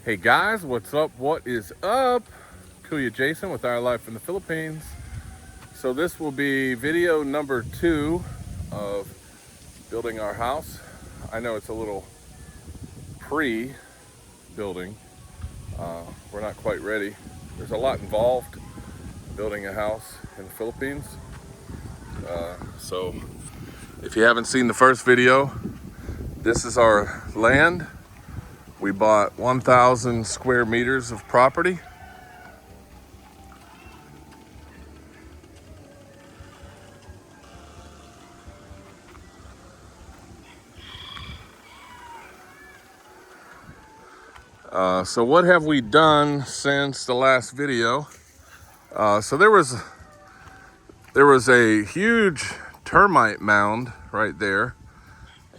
Hey guys, what's up? What is up? Kuya Jason with Our Life in the Philippines. So this will be video number 2 of building our house. I know it's a little pre-building. We're not quite ready. There's a lot involved building a house in the Philippines. So if you haven't seen the first video, this is our land. We bought 1,000 square meters of property. So what have we done since the last video? So there was a huge termite mound right there,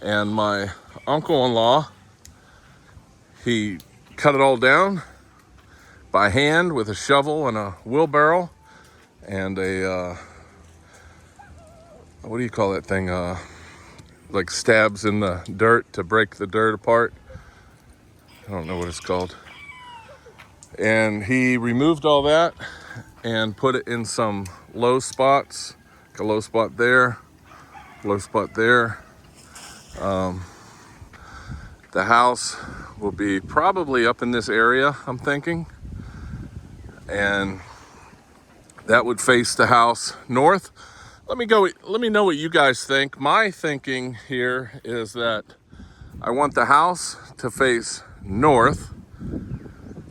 and my uncle-in-law, he cut it all down by hand with a shovel and a wheelbarrow and a what do you call that thing, like stabs in the dirt to break the dirt apart. I don't know what it's called. And he removed all that and put it in some low spots. Like a low spot there, low spot there. The house will be probably up in this area, I'm thinking. And that would face the house north. Let me know what you guys think. My thinking here is that I want the house to face north,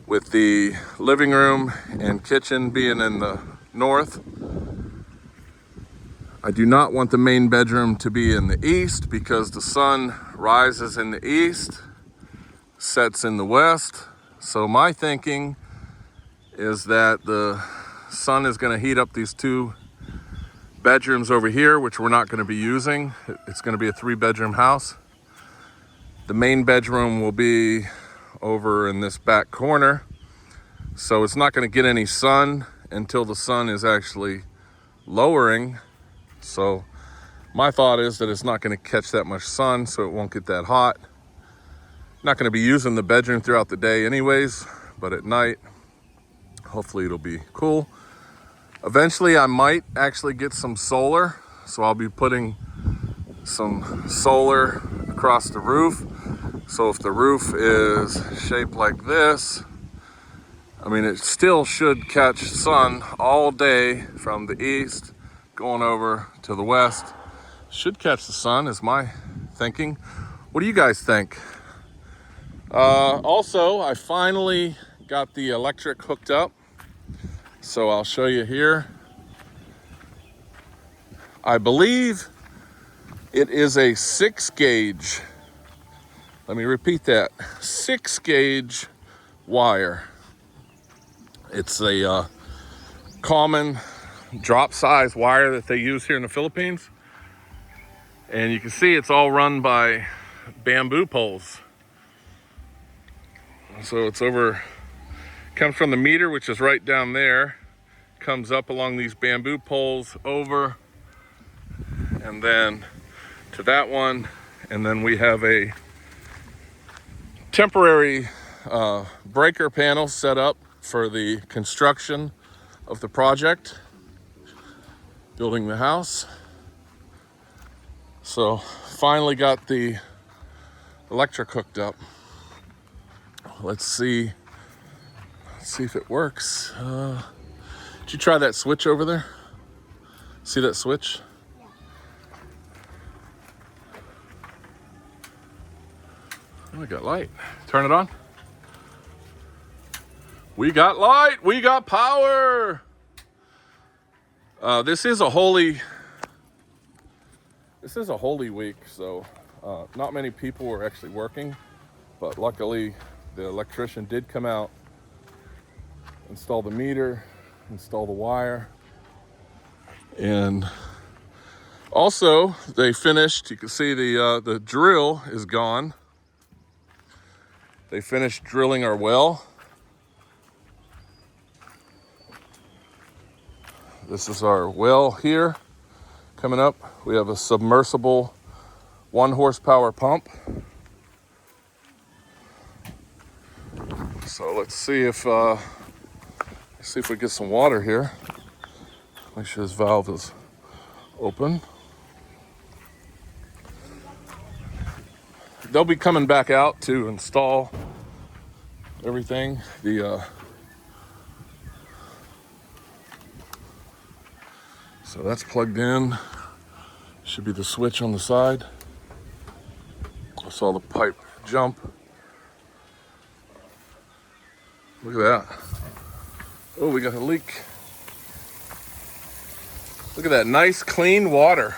with the living room and kitchen being in the north. I do not want the main bedroom to be in the east, because the sun rises in the east, sets in the west. So my thinking is that the sun is going to heat up these 2 bedrooms over here, which we're not going to be using. It's going to be a 3-bedroom house. The main bedroom will be over in this back corner, so it's not going to get any sun until the sun is actually lowering. So my thought is that it's not going to catch that much sun, so it won't get that hot. Not going to be using the bedroom throughout the day anyways, but at night hopefully it'll be cool. Eventually I might actually get some solar, so I'll be putting some solar across the roof. So if the roof is shaped like this, I mean, it still should catch sun all day from the east going over to the west. Should catch the sun is my thinking. What do you guys think? Also, I finally got the electric hooked up, so I'll show you here. I believe it is a 6-gauge. Let me repeat that. 6-gauge wire. It's a common drop size wire that they use here in the Philippines. And you can see it's all run by bamboo poles. So it's comes from the meter, which is right down there, comes up along these bamboo poles over, and then to that one, and then we have a temporary breaker panel set up for the construction of the project, building the house. So finally got the electric hooked up. Let's see if it works. Did you try that switch over there? See that switch? Oh, we got light. Turn it on. We got light. We got power. This is a holy week, so not many people were actually working, but luckily the electrician did come out, install the meter, install the wire, and also they finished. You can see the drill is gone. They finished drilling our well. This is our well here coming up. We have a submersible 1 horsepower pump. So let's see if we get some water here. Make sure this valve is open. They'll be coming back out to install everything. So that's plugged in. Should be the switch on the side. I saw the pipe jump. Look at that. Oh, we got a leak. Look at that nice clean water.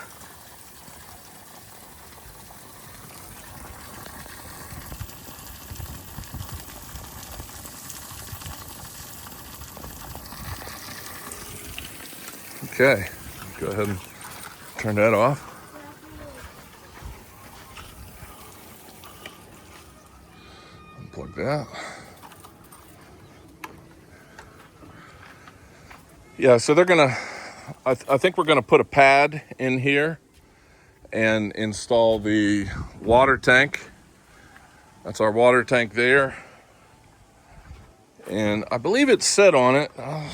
Okay, go ahead and turn that off. Unplug that. Yeah, so they're gonna, I think we're gonna put a pad in here and install the water tank. That's our water tank there. And I believe it said on it, I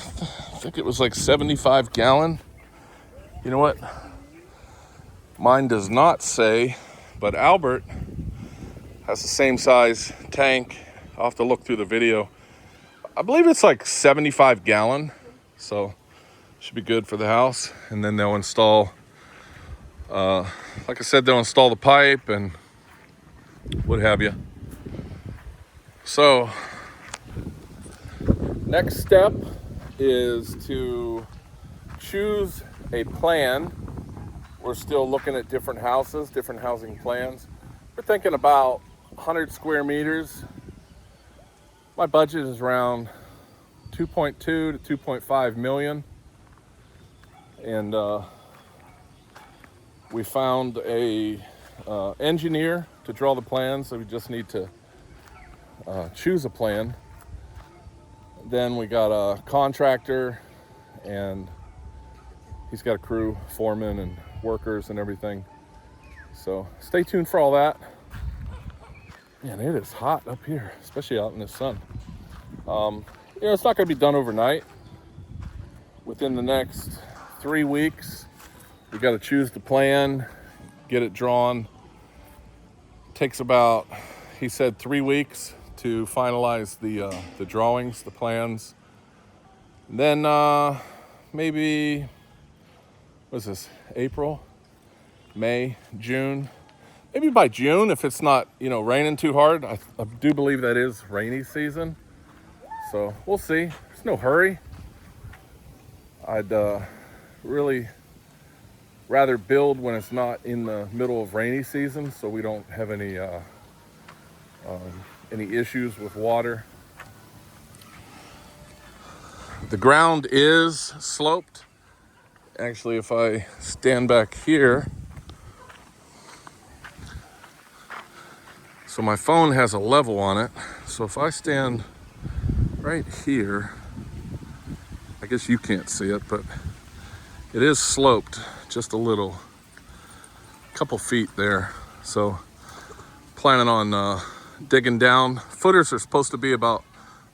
think it was like 75 gallon. You know what? Mine does not say, but Albert has the same size tank. I'll have to look through the video. I believe it's like 75 gallon. So should be good for the house. And then they'll install, like I said, they'll install the pipe and what have you. So next step is to choose a plan. We're still looking at different houses, different housing plans. We're thinking about 100 square meters. My budget is around 2.2 to 2.5 million. And we found a engineer to draw the plans, so we just need to choose a plan. Then we got a contractor, and he's got a crew, foreman and workers and everything. So stay tuned for all that. Man, it is hot up here, especially out in the sun. It's not gonna be done overnight. Within the next 3 weeks, we got to choose the plan, get it drawn. Takes about, he said, 3 weeks to finalize the drawings, the plans. And then maybe, what's this, April, May, June. Maybe by June, if it's not, raining too hard. I do believe that is rainy season. So we'll see. There's no hurry. I'd really rather build when it's not in the middle of rainy season, so we don't have any issues with water. The ground is sloped. Actually, if I stand back here, so my phone has a level on it. So if I stand right here, I guess you can't see it, but it is sloped just a little, couple feet there. So planning on digging down. Footers are supposed to be about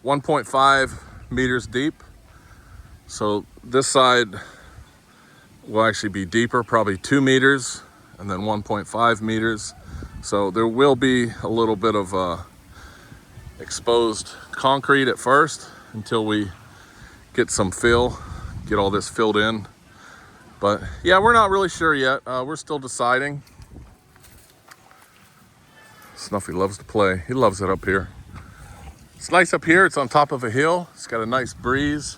1.5 meters deep. So this side will actually be deeper, probably 2 meters and then 1.5 meters. So there will be a little bit of exposed concrete at first until we get some fill, get all this filled in. But yeah, we're not really sure yet. We're still deciding. Snuffy loves to play. He loves it up here. It's nice up here. It's on top of a hill. It's got a nice breeze.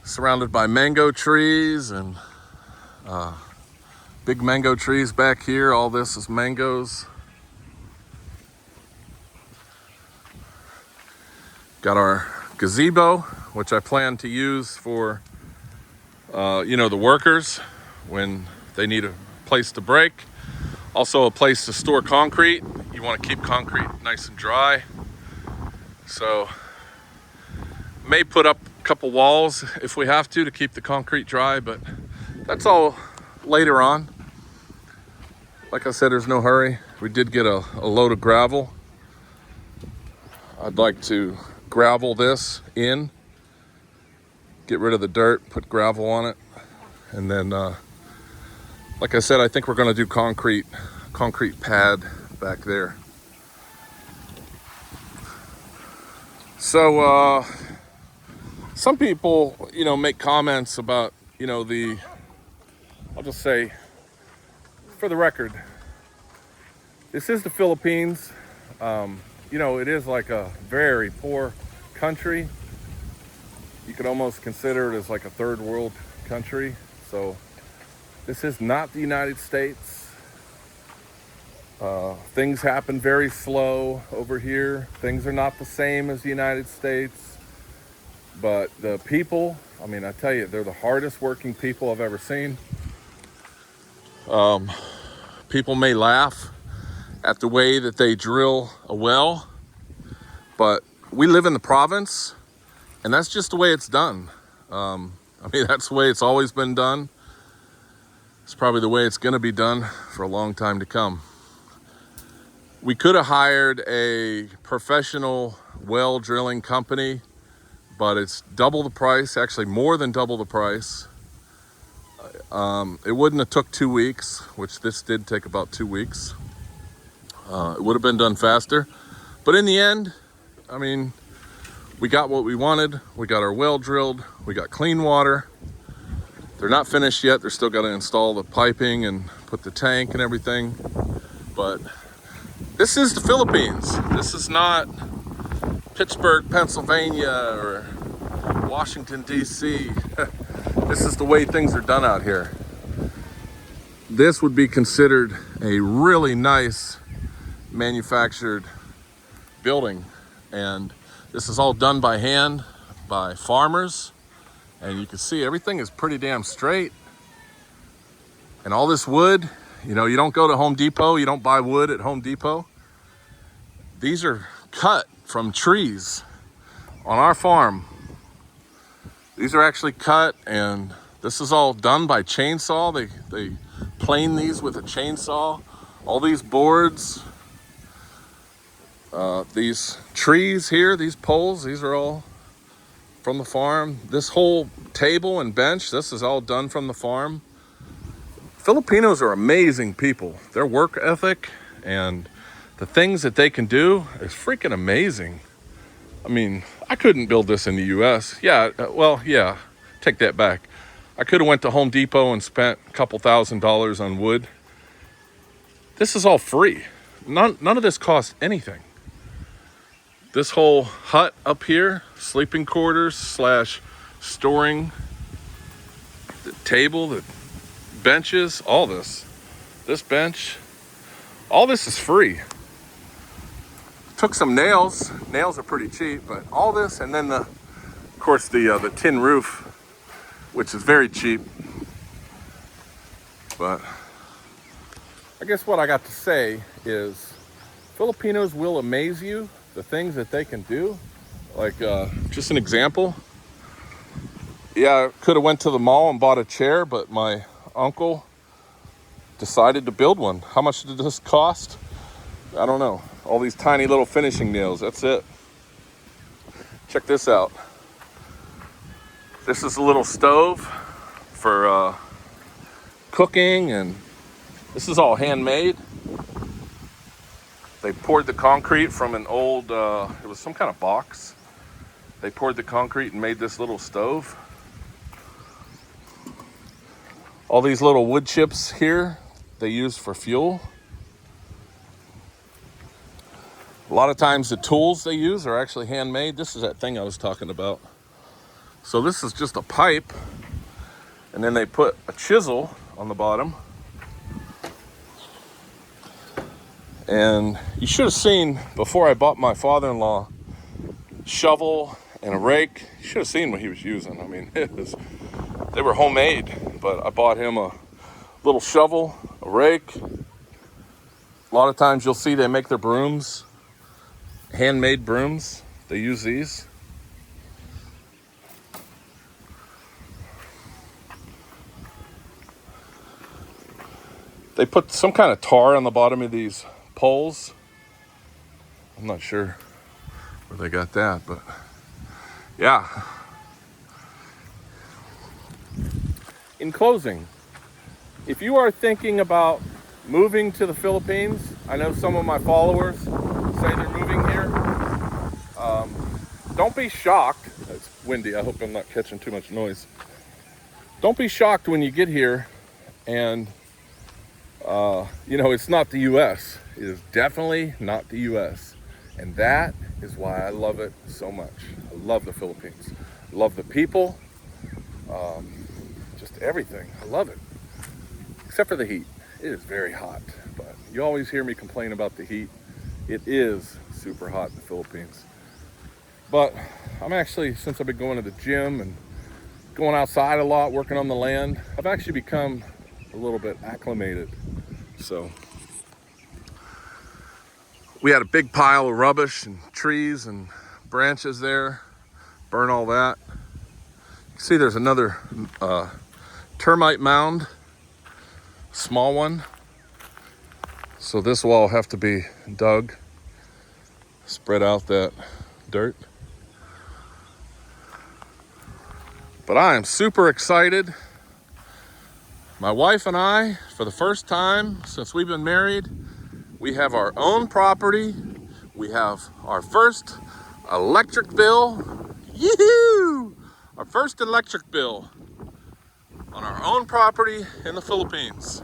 Surrounded by mango trees and big mango trees back here. All this is mangoes. Got our gazebo, which I plan to use for, the workers when they need a place to break. Also a place to store concrete. You want to keep concrete nice and dry. So may put up a couple walls if we have to keep the concrete dry, but that's all later on. Like I said, there's no hurry. We did get a load of gravel. I'd like to gravel this in, get rid of the dirt, put gravel on it, and then like I said, I think we're going to do concrete pad back there. So some people, make comments about, I'll just say, for the record, this is the Philippines. It is like a very poor country. You could almost consider it as like a third world country. So this is not the United States. Things happen very slow over here. Things are not the same as the United States. But the people, I tell you, they're the hardest working people I've ever seen. People may laugh at the way that they drill a well, but we live in the province, and that's just the way it's done. That's the way it's always been done. It's probably the way it's going to be done for a long time to come. We could have hired a professional well drilling company, but it's double the price, actually more than double the price. It wouldn't have took 2 weeks, which this did take about 2 weeks. It would have been done faster. But in the end, we got what we wanted. We got our well drilled. We got clean water. They're not finished yet. They're still got to install the piping and put the tank and everything. But this is the Philippines. This is not Pittsburgh, Pennsylvania, or Washington, D.C. This is the way things are done out here. This would be considered a really nice manufactured building, and this is all done by hand by farmers, and you can see everything is pretty damn straight. And all this wood, you don't go to Home Depot, you don't buy wood at Home Depot. These are cut from trees on our farm. These are actually cut, and this is all done by chainsaw. They plane these with a chainsaw. All these boards, these trees here, these poles, these are all from the farm. This whole table and bench, this is all done from the farm. Filipinos are amazing people. Their work ethic and the things that they can do is freaking amazing. I couldn't build this in the US. Take that back. I could have went to Home Depot and spent a couple $1,000s on wood. This is all free. None of this costs anything. This whole hut up here, sleeping quarters / storing, the table, the benches, all this bench, all this is free. Took some nails. Nails are pretty cheap, but all this, and then of course the tin roof, which is very cheap. But I guess what I got to say is Filipinos will amaze you, the things that they can do. Like just an example. Yeah, I could have went to the mall and bought a chair, but my uncle decided to build one. How much did this cost? I don't know. All these tiny little finishing nails, that's it. Check this out. This is a little stove for cooking, and this is all handmade. They poured the concrete from an old, it was some kind of box. They poured the concrete and made this little stove. All these little wood chips here, they use for fuel. A lot of times the tools they use are actually handmade. This is that thing I was talking about. So this is just a pipe, and then they put a chisel on the bottom. And you should have seen, before I bought my father-in-law shovel and a rake, you should have seen what he was using. They were homemade, but I bought him a little shovel, a rake. A lot of times you'll see they make their brooms, handmade brooms. They use these. They put some kind of tar on the bottom of these poles. I'm not sure where they got that, but yeah. In closing, if you are thinking about moving to the Philippines, I know some of my followers say they're moving here. Don't be shocked. It's windy. I hope I'm not catching too much noise. Don't be shocked when you get here and you know, it's not the US. It is definitely not the US. And that is why I love it so much. I love the Philippines. I love the people. Just everything. I love it. Except for the heat. It is very hot. But you always hear me complain about the heat. It is super hot in the Philippines. But I'm actually, since I've been going to the gym and going outside a lot, working on the land, I've actually become a little bit acclimated. So we had a big pile of rubbish and trees and branches there. Burn all that. You can see there's another termite mound, small one. So this will all have to be dug, spread out that dirt. But I am super excited. My wife and I, for the first time since we've been married, we have our own property. We have our first electric bill. Yee-hoo! Our first electric bill on our own property in the Philippines.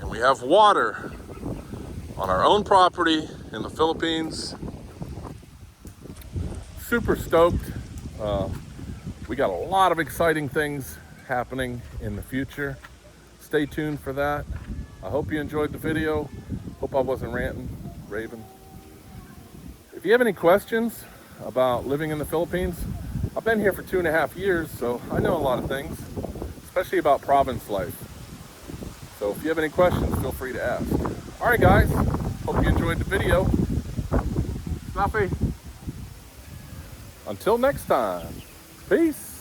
And we have water on our own property in the Philippines. Super stoked. We got a lot of exciting things happening in the future. Stay tuned for that. I hope you enjoyed the video. Hope I wasn't ranting, raving. If you have any questions about living in the Philippines, I've been here for 2.5 years, so I know a lot of things, especially about province life. So if you have any questions, feel free to ask. All right, guys. Hope you enjoyed the video. Snappy. Until next time. Peace.